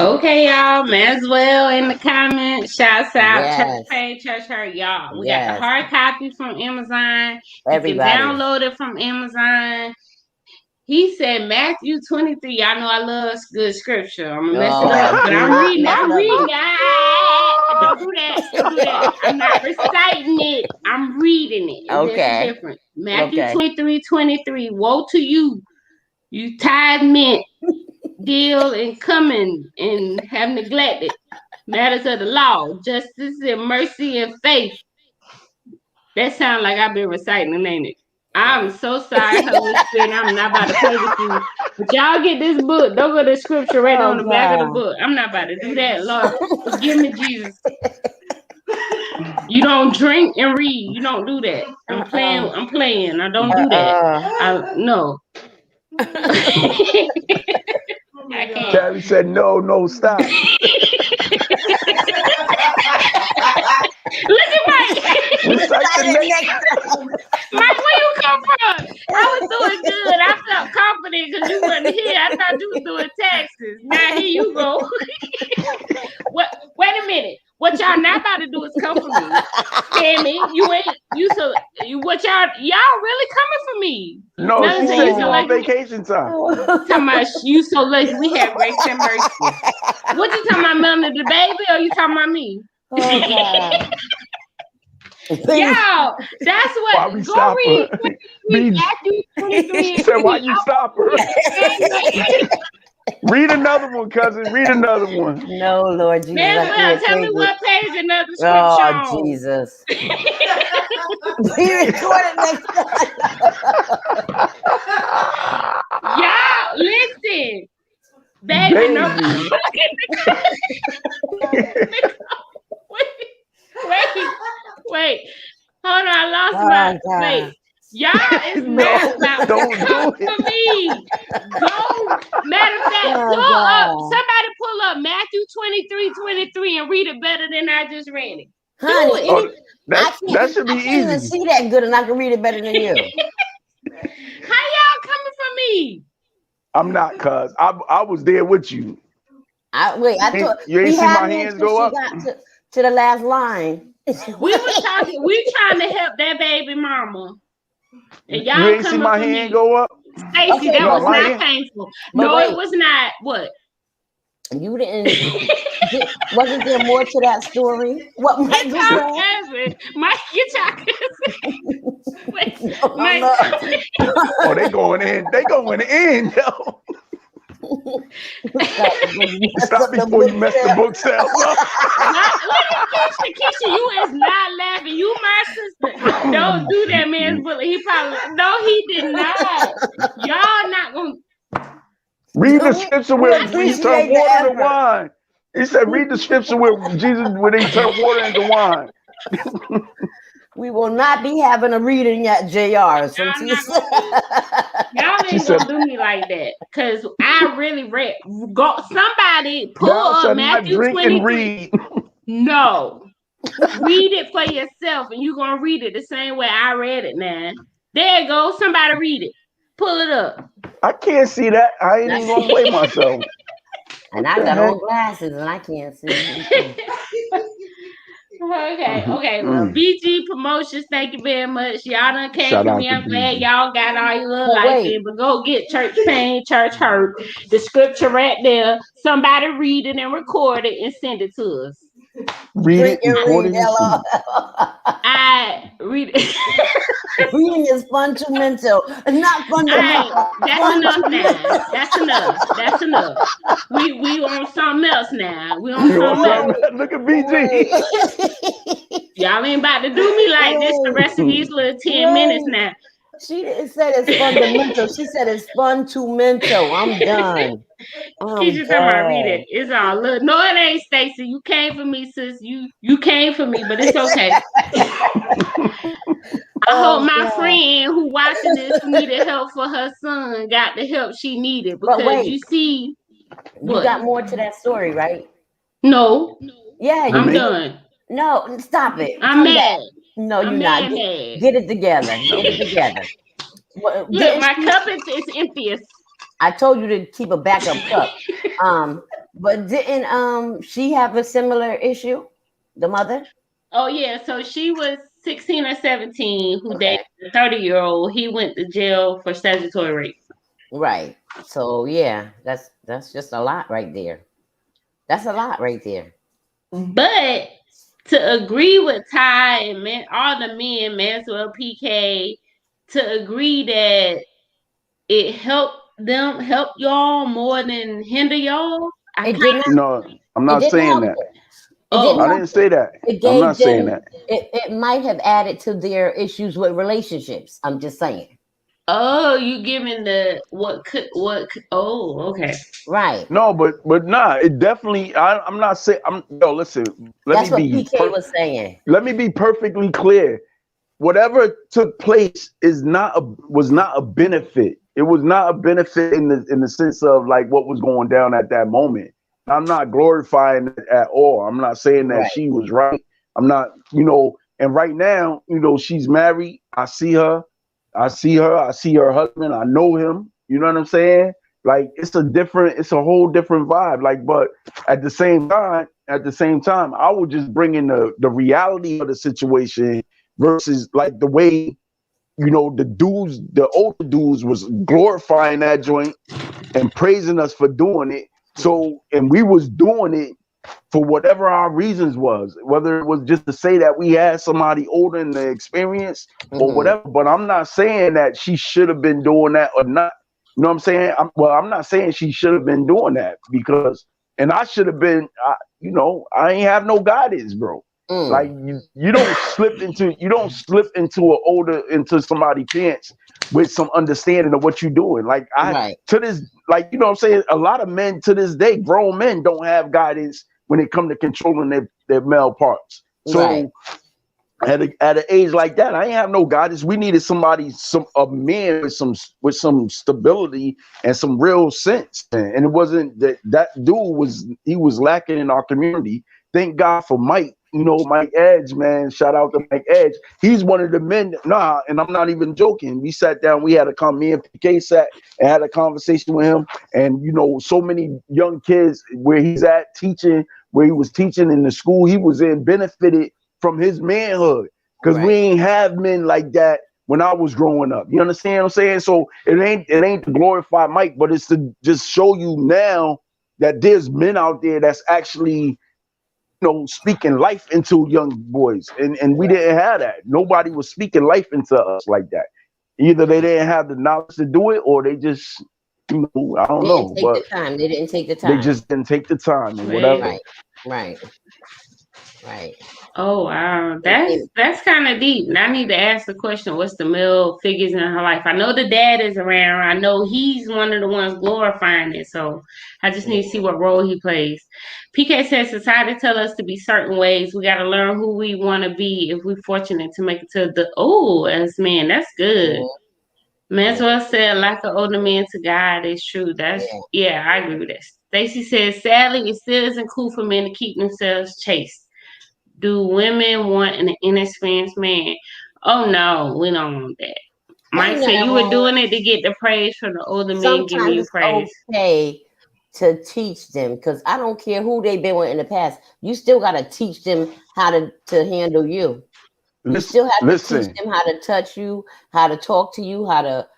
Okay, y'all. Maswell in the comments. Shouts out. Church Yes. page, church hurt. Y'all. We got the Yes. hard copy from Amazon. You can Everybody. download it from Amazon. He said Matthew 23. Y'all know I love good scripture. I'm gonna mess it up, Oh, but do I'm not reading. mess it I'm up. reading. Don't do that. Don't do that. I'm not reciting it. I'm reading it. There's a Okay. difference. Matthew Okay. 23:23. Woe to you, you tithe mint, deal and coming and have neglected matters of the law, justice and mercy and faith. That sounds like I've been reciting it, ain't it? I'm so sorry, Holy Spirit. I'm not about to play with you. But y'all get this book. Don't go to the scripture right on Oh the back of the God. book. I'm not about to do that. Lord, forgive me, Jesus. You don't drink and read. You don't do that. I'm playing. Uh-uh. I'm playing. I don't do that. Uh-uh. No. I can't. Carrie said, no, stop. Look at Mike. Recite the next. Mike, where you come from? I was doing good. I felt confident because you wasn't here. I thought you was doing taxes. Now here you go. What? Wait a minute. What y'all not about to do is come for me. Tammy, you ain't what y'all really coming for me. No, Nothing she say you said so you on lucky. vacation time. Talking about you so lucky we have grace and mercy. What you talking about, Melanie the baby, or you talking about me? Oh God. Y'all, that's Why what. we Go stop her? read Beach. Matthew 23 She and said, why 3. you stop her? Read another one, cousin. Read another one. No, Lord Jesus, I Maxwell, can't tell me take what it. page another scripture Oh, on. Jesus. We record it next time. Y'all, listen. Baby, no. Wait. Hold on, I lost my. God. Wait. Y'all is No, mad about don't do it. for me. Go. Matter of fact, Oh, pull up. God. Somebody pull up Matthew 23:23 and read it better than I just read it. Honey, Oh, that should be I can't even easy. see that good, and I can read it better than you. How y'all coming for me? I'm not, cuz I was there with you. I thought You ain't we see my had hands until go she up. got to the last line. We was talking. We trying to help that baby mama, and y'all You ain't see coming my for hand me. go up. Stacy, Okay, that No, was my not hand. painful. But No, wait. it was not. What? You didn't. Wasn't there more to that story? What Mike It's was our saying? cousin. Mike, get your cousin. Wait, Mike. No. Oh, they going in. They going in, yo. Stop before you mess the book sales up. Look at Keisha, you is not laughing. You my sister. Don't do that, man's bullet. He probably he did not. Y'all not gonna Read the scripture We where he appreciate turned the water to effort. wine. He said, read the scripture where they turned water into wine. We will not be having a reading at JR. Some Y'all not gonna do it. Y'all She ain't said, gonna do me like that. Cause I really read somebody pull thou up shalt not Matthew drink and 23. read. No. Read it for yourself and you're gonna read it the same way I read it now. There you go. Somebody read it. Pull it up. I can't see that. I ain't even gonna play myself. And I got on glasses and I can't see. Okay. Well, BG Promotions, thank you very much. Y'all done came Shout for out me. to I'm glad BG. y'all got all your little But life wait. in. But go get Church Pain, Church Hurt. The scripture right there. Somebody read it and record it and send it to us. Read Drink it, and record read. it, and see. I read it. Reading is fun to mental, not fundamental. That's enough now. That's enough. We on something else now. We on something else. Look at BG. Y'all ain't about to do me like this the rest of these little 10 minutes now. She didn't say it's fundamental. She said it's fun to mental. I'm done. Keep just talking about read it. It's all look. No, it ain't Stacy. You came for me, sis. You came for me, but it's okay. I hope my friend who watching this who needed help for her son got the help she needed because you see what? You got more to that story, right? No. Yeah, I'm done. No, stop it. I'm mad. No, you're not. Get it together. Get it together. Look, my cup is empty. I told you to keep a backup cup. But didn't she have a similar issue? The mother? Oh yeah, so she was 16 or 17 who dated a 30-year-old. He went to jail for statutory rape. Right. So yeah, that's just a lot right there. That's a lot right there. But to agree with Ty and all the men, Maxwell, PK, to agree that it helped y'all more than hinder y'all. No, I'm not saying that. I didn't say that. I'm not saying that. It might have added to their issues with relationships. I'm just saying. Oh, you giving the what? Oh, okay. Right. No, but nah, it definitely. I'm not saying. Listen. That's what PK was saying. Let me be perfectly clear. Whatever took place was not a benefit. It was not a benefit in the sense of like what was going down at that moment. I'm not glorifying it at all. I'm not saying that she was right. I'm not, and right now, she's married. I see her. I see her husband. I know him. You know what I'm saying? Like it's a whole different vibe. Like, but at the same time, I would just bring in the reality of the situation versus like the way, the older dudes was glorifying that joint and praising us for doing it. So, and we was doing it for whatever our reasons was, whether it was just to say that we had somebody older in the experience or whatever. But I'm not saying that she should have been doing that or not. You know what I'm saying? I'm not saying she should have been doing that because, and I should have been, I ain't have no guidance, bro. Like Mm, into somebody pants with some understanding of what you're doing. Like right, you know what I'm saying? A lot of men to this day, grown men don't have guidance when it come to controlling their male parts. right, So at an age like that, I ain't have no guidance. We needed a man with some stability and some real sense. And it wasn't that dude was lacking in our community. Thank God for Mike. Mike Edge, man. Shout out to Mike Edge. He's one of the men. Nah, and I'm not even joking. We sat down. We had me and PK sat and had a conversation with him. And so many young kids where he's at teaching, where he was teaching in the school he was in, benefited from his manhood, because we right. ain't have men like that when I was growing up. You understand what I'm saying? So it ain't to glorify Mike, but it's to just show you now that there's men out there that's actually speaking life into young boys, and we didn't have that. Nobody was speaking life into us like that. Either they didn't have the knowledge to do it, or they just I don't Didn't know, take the but time. They didn't take the they time. just didn't take the time and Right. whatever. Right, right, right. Oh wow, They that's came, that's kind of deep. And I need to ask the question: what's the male figures in her life? I know the dad is around. I know he's one of the ones glorifying it. So I just need to see what role he plays. PK says society tell us to be certain ways. We got to learn who we want to be if we're fortunate to make it to the. Oh, as man, that's good. mhm, yeah, Maxwell said, like an older man to God is true. That's yeah. yeah, I agree with that. Stacy says, sadly, it still isn't cool for men to keep themselves chaste. Do women want an inexperienced man? Oh no, we don't want that. Mike Ain't said nothing you were wrong with doing it to get the praise from the older men giving sometimes you it's praise. okay to teach them because I don't care who they've been with in the past. You still got to teach them how to handle you. You still have to teach Listen. them how to touch you, how to talk to you, how to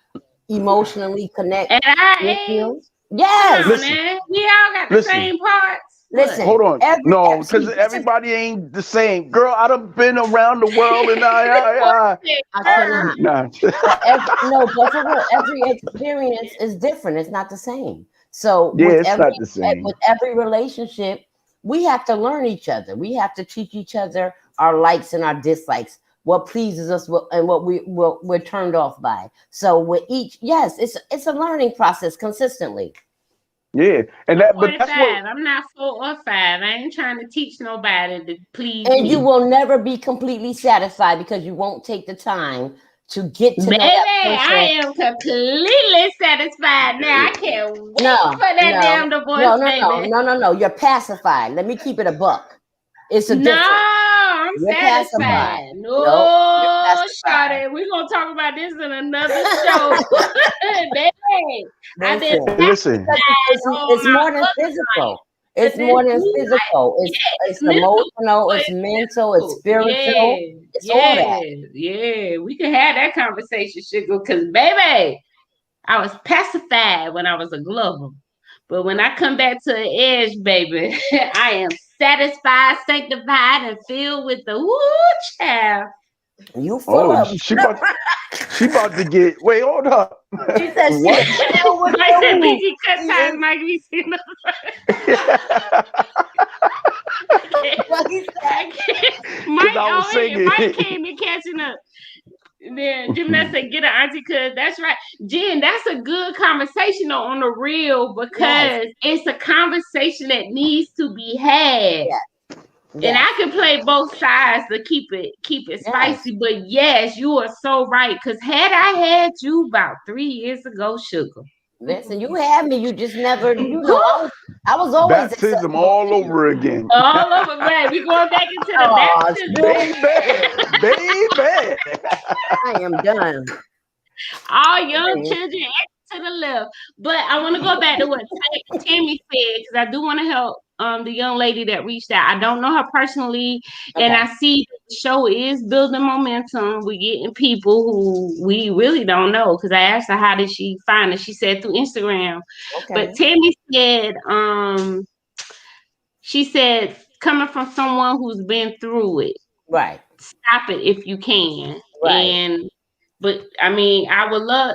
emotionally connect At our with age, you. come Yes. on Listen. now. We all got the Listen. same parts. What? Listen, Hold on. No, because see, this is everybody ain't the same. Girl, I done been around the world and I I cannot. nah. But but for real, every experience is different. It's not the same. So Yeah, it's not the same. with every relationship, we have to learn each other. We have to teach each other our likes and our dislikes, what pleases us, and what we're turned off by. So with each, yes, it's a learning process consistently, Yeah. And I'm but that's what 45. I'm not 4 or 5. I ain't trying to teach nobody to please and you me. will never be completely satisfied because you won't take the time to get to Baby, know that I person. am completely satisfied now. I can't wait No, for that no, damn divorce, baby. no. You're pacified. Let me keep it a buck. It's a No, difference. I'm You're pacified. satisfied. No, you're No, pacified. Shawty, we're gonna talk about this in another show. Baby, I've been Listen, listen. because satisfied all it's my more than other life. physical. But It's this more than new life, physical. yeah, it's It's mental. emotional. It's It's mental. It's mental. spiritual. Yeah, It's all yeah, that. yeah. We can have that conversation, sugar, because baby, I was pacified when I was a Glover. But when I come back to the edge, baby, I am satisfied, sanctified, and filled with the woo child. You full Oh, of. she about to get wait, hold up. She said she What? is filled with Like the that woo. BG cut She ties is might be seen. what he said. I can't. Cause Mike, I was oh, hey, singing. Mike came in catching up. Then Gymnast said, get an auntie, cuz that's right. Jen, that's a good conversation though, on the real, Yes, because it's a conversation that needs to be had. yes, And I yes, can play both sides to keep it yes. spicy. But yes, you are so right. Cause had I had you about 3 years ago, sugar. Listen, you had me. You just never. Whew, I was always Baptism accessible all to you. over again. all over, right? We going back into the Oh, baptism. Baby, baby. I am done. All young Honey. children to the left. But I want to go back to what Tammy said because I do want to help the young lady that reached out. I don't know her personally, and Okay, I see the show is building momentum. We're getting people who we really don't know because I asked her how did she find it. She said through Instagram. But okay, Tammy said, she said coming from someone who's been through it, right, stop it if you can. right. And but I mean, I would love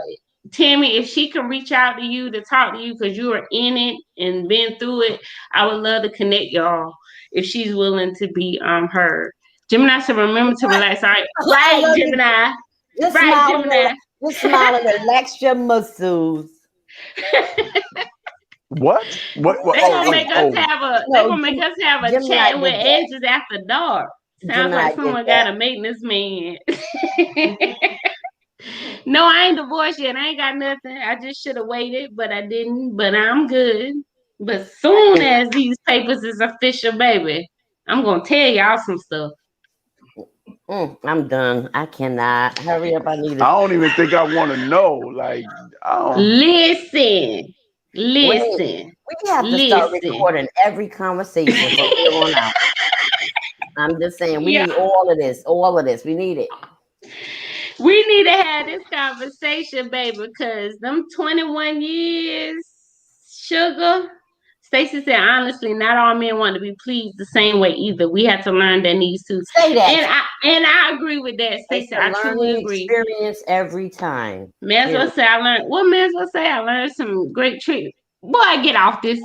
Tammy, if she can reach out to you to talk to you because you are in it and been through it, I would love to connect y'all if she's willing to be heard. Gemini should remember to relax. All right, I right, love you. Gemini. Just Right, smile Gemini. just smile and relax your muscles. What? What? They Oh, gonna wait. make us Oh, have a No, they gonna make us have a Gemini chatting with did that. edges after dark. Sounds Gemini like did someone that. got a maintenance man. No, I ain't divorced yet. I ain't got nothing. I just should have waited, but I didn't. But I'm good. But soon as these papers is official, baby, I'm gonna tell y'all some stuff. I'm done. I cannot. Hurry up. I need I to. don't even think I want to know. Like, I don't. Listen, Wait. listen, We have to start listen. recording every conversation from here on out. I'm just saying, we Yeah, need all of this. All of this. We need it. we need to have this conversation, baby, because them 21 years, sugar. Stacey said, honestly, not all men want to be pleased the same way either. We have to learn their needs too. Say that. And I agree with that, It's Stacey. a I truly learning agree. experience every time. Maswell say I learned. What Maswell say? I learned some great tricks. Boy, get off this.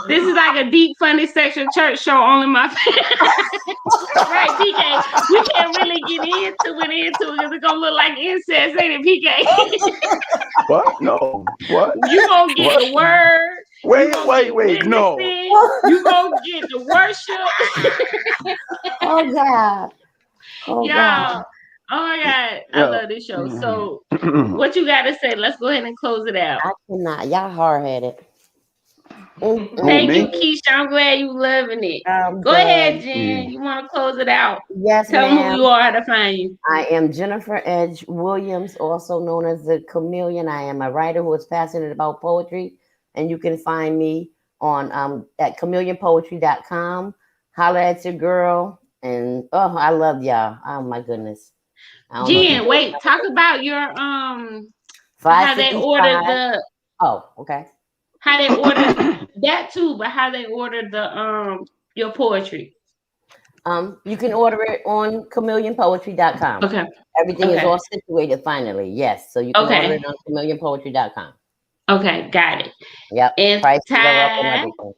This is like a deep, funny sexual church show. Only my right, PK. We can't really get into it because it's gonna look like incest, ain't it, PK? What? No. What? You gonna get the word. Wait. No. You gonna get the worship. Oh God. Oh Y'all. God. Oh my God. I love this show. So what you gotta say? Let's go ahead and close it out. I cannot. Y'all hard headed. Thank you, Keisha. I'm glad you loving it. Go ahead, Jen. You want to close it out? Yes, Tell them who ma'am. you are, how to find you. I am Jennifer Edge Williams, also known as the Chameleon. I am a writer who is passionate about poetry, and you can find me on at chameleonpoetry.com. Holler at your girl, and I love y'all. Oh my goodness. Jen, wait, talk about your how they 555. ordered the okay. How they ordered that too, but how they ordered the your poetry. You can order it on chameleonpoetry.com. Okay. Everything is all situated finally. Yes. So you can order it on chameleonpoetry.com. Okay, got it. Yep. And Prices Ty, are up and everything.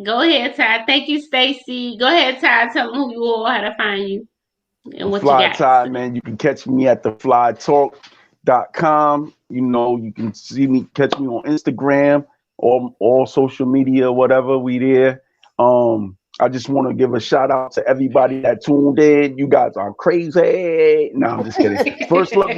Go ahead, Ty. Thank you, Stacey. Go ahead, Ty. Tell them who you are, how to find you. And what Fly you got. Ty, man. You can catch me at theflytalk.com. You know, you can catch me on Instagram or all social media, whatever. We there. I just want to give a shout out to everybody that tuned in. You guys are crazy. No, I'm just kidding. First love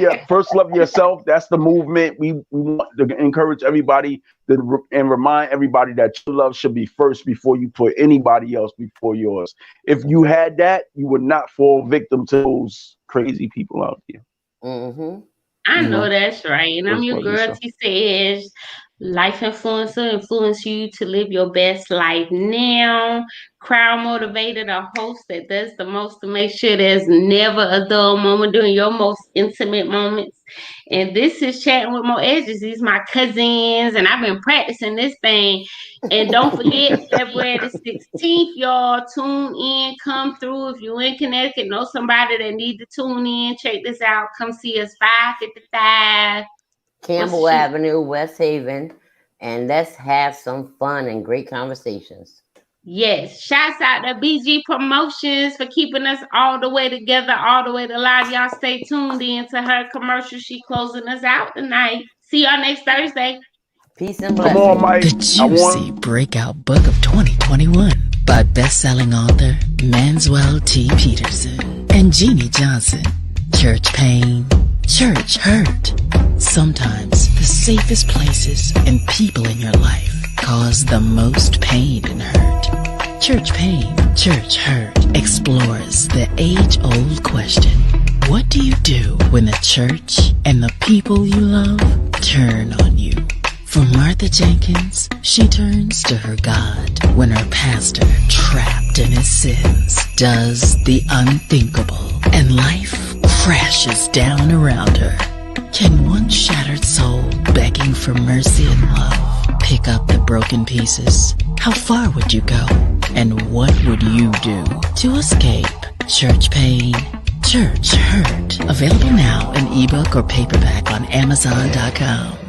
yourself. That's the movement. We want to encourage everybody and remind everybody that your love should be first before you put anybody else before yours. If you had that, you would not fall victim to those crazy people out there. Mm-hmm. I know that's right. And I'm your girl, Tisa Edge. Life influencer, influence you to live your best life now. Crowd motivated, a host that does the most to make sure there's never a dull moment during your most intimate moments. And this is Chatting with Mo Edges. These my cousins, and I've been practicing this thing. And don't forget, February the 16th, y'all, tune in, come through. If you're in Connecticut, know somebody that need to tune in, check this out. Come see us, 555 Campbell Avenue, West Haven, and let's have some fun and great conversations. Yes. Shouts out to BG Promotions for keeping us all the way together, all the way to live. Y'all stay tuned in to her commercial. She closing us out tonight. See y'all next Thursday. Peace and blessings. Come on, Mike. The Juicy Breakout Book of 2021 by best-selling author Manswell T. Peterson and Jeannie Johnson. Church pain, church hurt. Sometimes the safest places and people in your life cause the most pain and hurt. Church pain, church hurt explores the age-old question. What do you do when the church and the people you love turn on you? For Martha Jenkins, she turns to her God when her pastor, trapped in his sins, does the unthinkable and life crashes down around her. Can one shattered soul begging for mercy and love pick up the broken pieces? How far would you go? And what would you do to escape church pain, Church Hurt. Available now in ebook or paperback on Amazon.com.